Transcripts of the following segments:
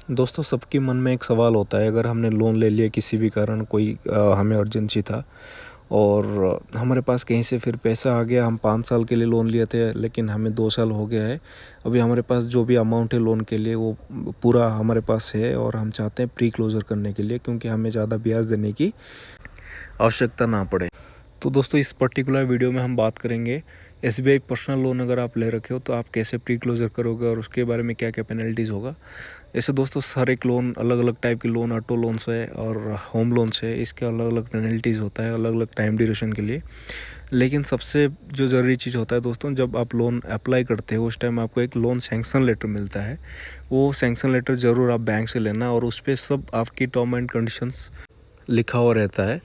दोस्तों सबके मन में एक सवाल होता है, अगर हमने लोन ले लिया किसी भी कारण, कोई हमें अर्जेंसी था और हमारे पास कहीं से फिर पैसा आ गया। हम 5 साल के लिए लोन लिए थे लेकिन हमें 2 साल हो गया है। अभी हमारे पास जो भी अमाउंट है लोन के लिए वो पूरा हमारे पास है और हम चाहते हैं प्री क्लोज़र करने के लिए, क्योंकि हमें ज़्यादा ब्याज देने की आवश्यकता ना पड़े। तो दोस्तों इस पर्टिकुलर वीडियो में हम बात करेंगे SBI पर्सनल लोन अगर आप ले रखे हो तो आप कैसे प्री क्लोज़र करोगे और उसके बारे में क्या क्या पेनल्टीज़ होगा। ऐसे दोस्तों हर एक लोन अलग अलग टाइप के लोन, ऑटो लोन्स है और होम लोन्स है, इसके अलग अलग पेनल्टीज़ होता है अलग अलग टाइम ड्यूरेशन के लिए। लेकिन सबसे जो ज़रूरी चीज़ होता है दोस्तों, जब आप लोन अप्लाई करते हो उस टाइम आपको एक लोन सैंक्शन लेटर मिलता है। वो सैंक्शन लेटर ज़रूर आप बैंक से लेना और उस पर सब आपकी टर्म एंड कंडीशंस लिखा हुआ रहता है।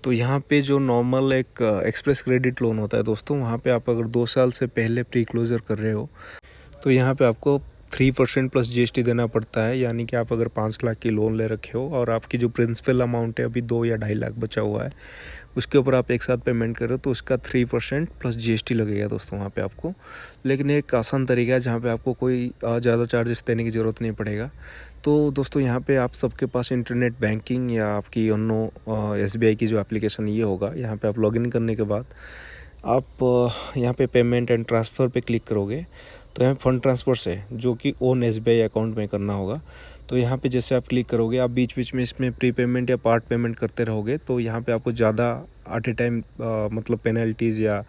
तो यहाँ पे जो नॉर्मल एक एक्सप्रेस क्रेडिट लोन होता है दोस्तों, वहाँ पे आप अगर 2 साल से पहले प्री क्लोज़र कर रहे हो तो यहाँ पे आपको 3% प्लस GST देना पड़ता है। यानी कि आप अगर 5 लाख की लोन ले रखे हो और आपकी जो प्रिंसिपल अमाउंट है अभी 2 या 2.5 लाख बचा हुआ है, उसके ऊपर आप एक साथ पेमेंट कर रहे हो तो उसका 3% प्लस GST लगेगा दोस्तों वहाँ पे आपको। लेकिन एक आसान तरीका है जहाँ पे आपको कोई ज़्यादा चार्जेस देने की ज़रूरत नहीं पड़ेगा। तो दोस्तों यहाँ पे आप सबके पास इंटरनेट बैंकिंग या आपकी योनो SBI की जो एप्लीकेशन ये होगा, यहाँ पे आप लॉगिन करने के बाद आप यहाँ पे पेमेंट एंड ट्रांसफ़र पे क्लिक करोगे तो यहाँ फंड ट्रांसफ़र से जो कि ओन SBI अकाउंट में करना होगा। तो यहाँ पे जैसे आप क्लिक करोगे, आप बीच बीच में इसमें प्री पेमेंट या पार्ट पेमेंट करते रहोगे तो यहाँ पे आपको ज़्यादा एट ए टाइम मतलब पेनल्टीज़ या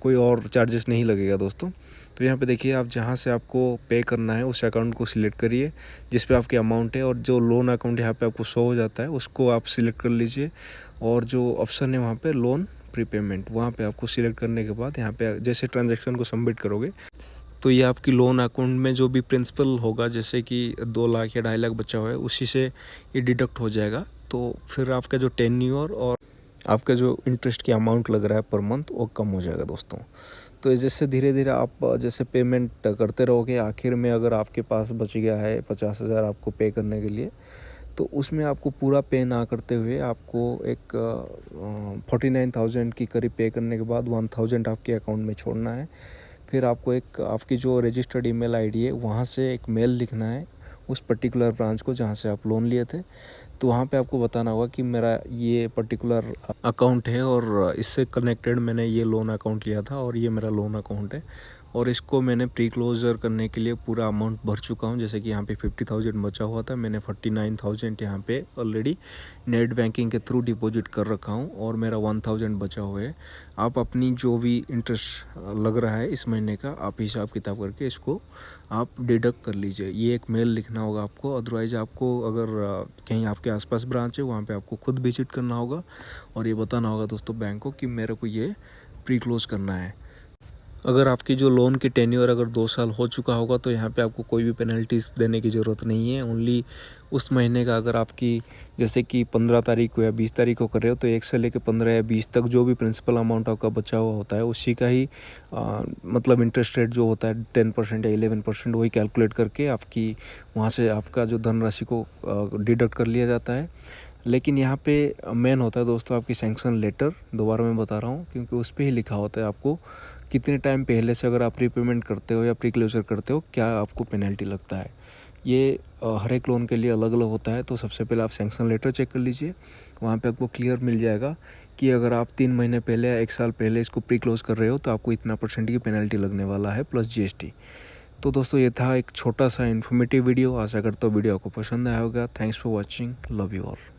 कोई और चार्जेस नहीं लगेगा दोस्तों। तो यहाँ पे देखिए, आप जहाँ से आपको पे करना है उस अकाउंट को सिलेक्ट करिए जिस पे आपकी अमाउंट है, और जो लोन अकाउंट यहाँ पे आपको शो हो जाता है उसको आप सिलेक्ट कर लीजिए। और जो ऑप्शन है वहाँ पे लोन प्रीपेमेंट, वहाँ पे आपको सिलेक्ट करने के बाद यहाँ पे जैसे ट्रांजैक्शन को सबमिट करोगे तो ये आपकी लोन अकाउंट में जो भी प्रिंसिपल होगा, जैसे कि 2 लाख या 2.5 लाख बचा हुआ है, उसी से ये डिडक्ट हो जाएगा। तो फिर आपका जो टेन्योर और आपका जो इंटरेस्ट की अमाउंट लग रहा है पर मंथ वो कम हो जाएगा दोस्तों। तो जैसे धीरे धीरे आप जैसे पेमेंट करते रहोगे, आखिर में अगर आपके पास बच गया है 50,000 आपको पे करने के लिए, तो उसमें आपको पूरा पे ना करते हुए आपको एक 49,000 की करीब पे करने के बाद 1,000 आपके अकाउंट में छोड़ना है। फिर आपको एक आपकी जो रजिस्टर्ड ईमेल आईडी है वहाँ से एक मेल लिखना है उस पर्टिकुलर ब्रांच को जहाँ से आप लोन लिए थे। तो वहाँ पे आपको बताना होगा कि मेरा ये पर्टिकुलर अकाउंट है और इससे कनेक्टेड मैंने ये लोन अकाउंट लिया था और ये मेरा लोन अकाउंट है और इसको मैंने प्री क्लोज़र करने के लिए पूरा अमाउंट भर चुका हूँ। जैसे कि यहाँ पे 50,000 बचा हुआ था, मैंने 49,000 यहाँ पे ऑलरेडी नेट बैंकिंग के थ्रू डिपॉजिट कर रखा हूँ और मेरा 1,000 बचा हुआ है। आप अपनी जो भी इंटरेस्ट लग रहा है इस महीने का, आप हिसाब किताब करके इसको आप डिडक्ट कर लीजिए। ये एक मेल लिखना होगा आपको। अदरवाइज़ आपको अगर कहीं आपके आसपास ब्रांच है वहाँ पे आपको खुद विजिट करना होगा और ये बताना होगा दोस्तों बैंक को कि मेरे को ये प्री क्लोज़ करना है। अगर आपकी जो लोन की टेन्योर अगर 2 साल हो चुका होगा तो यहाँ पे आपको कोई भी पेनल्टीज़ देने की ज़रूरत नहीं है। ओनली उस महीने का अगर आपकी जैसे कि 15 तारीख को या 20 तारीख को कर रहे हो तो 1 से लेकर 15 या 20 तक जो भी प्रिंसिपल अमाउंट आपका बचा हुआ होता है उसी का ही मतलब इंटरेस्ट रेट जो होता है 10% या 11% वही कैलकुलेट करके आपकी वहाँ से आपका जो धनराशि को डिडक्ट कर लिया जाता है। लेकिन यहाँ पे मेन होता है दोस्तों आपकी सैंक्शन लेटर। दोबारा मैं बता रहा हूँ क्योंकि उस पर ही लिखा होता है आपको कितने टाइम पहले से अगर आप प्रीपेमेंट करते हो या प्री क्लोजर करते हो क्या आपको पेनल्टी लगता है। ये हर एक लोन के लिए अलग अलग होता है। तो सबसे पहले आप सैंक्शन लेटर चेक कर लीजिए, वहाँ पे आपको क्लियर मिल जाएगा कि अगर आप 3 महीने पहले या 1 साल पहले इसको प्री क्लोज कर रहे हो तो आपको इतना % की पेनल्टी लगने वाला है प्लस GST। तो दोस्तों ये था एक छोटा सा इन्फॉर्मेटिव वीडियो। आशा करता हूँ वीडियो आपको पसंद आया होगा। Thanks for watching, love you all.